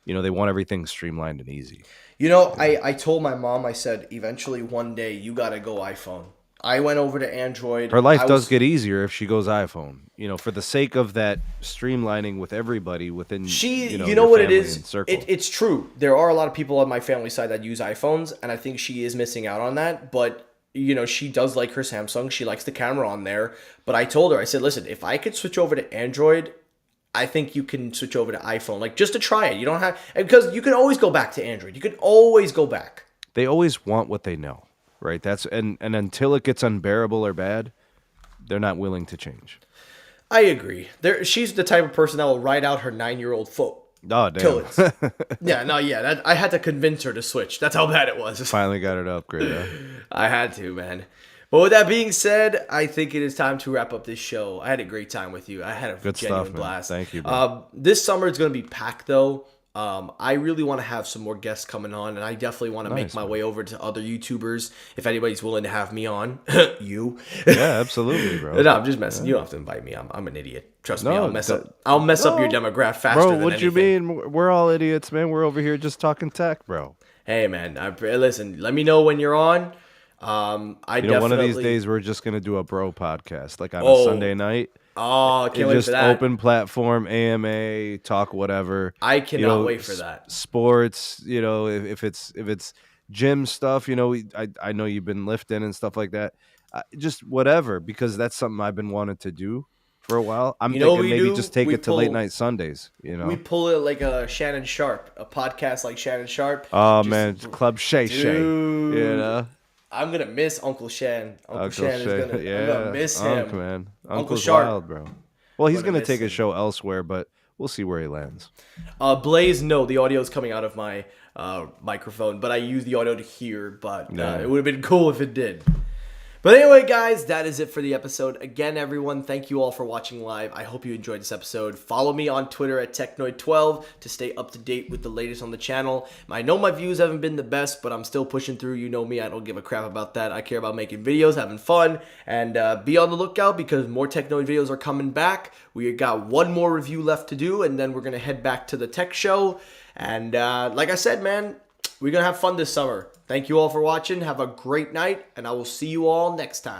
You know, they want everything streamlined and easy. You know, I told my mom, I said, eventually one day you got to go iPhone. I went over to Android. Her life does get easier if she goes iPhone. You know, for the sake of that streamlining with everybody within you know what it is. Circle. It's true. There are a lot of people on my family side that use iPhones, and I think she is missing out on that. But you know, she does like her Samsung. She likes the camera on there. But I told her, I said, listen, if I could switch over to Android, I think you can switch over to iPhone, like just to try it. You don't have, because you can always go back to Android. You can always go back. They always want what they know. Right, and until it gets unbearable or bad, they're not willing to change. I agree. She's the type of person that will ride out her 9-year-old foot. Oh, damn. I had to convince her to switch. That's how bad it was. Finally got it upgraded. Huh? I had to, man. But with that being said, I think it is time to wrap up this show. I had a great time with you. I had a genuine blast. Thank you, bro. This summer it's going to be packed, though. I really want to have some more guests coming on, and I definitely want to make my way over to other YouTubers if anybody's willing to have me on. You? Yeah, absolutely, bro. No, I'm just messing. You don't have to invite me. I'm an idiot. Trust me. I'll mess up your demographic faster. Bro, than what anything. you mean? We're all idiots, man. We're over here just talking tech, bro. Hey, man, listen, let me know when you're on. I definitely... One of these days we're just gonna do a bro podcast, like on a Oh, Sunday night. oh, It can't wait for just that. open platform, AMA, talk whatever. I cannot wait for that. Sports. If it's gym stuff. I know you've been lifting and stuff like that. Just whatever, because that's something I've been wanting to do for a while. I'm You know what thinking we maybe do? just take We it to late pull- night Sundays. We pull it like a Shannon Sharp, a podcast like Shannon Sharp. Oh Just- man, Club Shay Shay. Dude. I'm gonna miss Uncle Shan. Uncle Shan is gonna. I'm gonna miss him. Unc, man. Uncle Uncle's Sharp. wild, bro. Well, he's gonna gonna miss take a him. show elsewhere, but we'll see where he lands. Blaze, no, the audio is coming out of my microphone, but I use the audio to hear. But it would have been cool if it did. But anyway, guys, that is it for the episode. Again, everyone, thank you all for watching live. I hope you enjoyed this episode. Follow me on Twitter at Technoid12 to stay up to date with the latest on the channel. I know my views haven't been the best, but I'm still pushing through. You know me, I don't give a crap about that. I care about making videos, having fun, and be on the lookout because more Technoid videos are coming back. We got one more review left to do, and then we're going to head back to the tech show. And like I said, man, we're going to have fun this summer. Thank you all for watching. Have a great night, and I will see you all next time.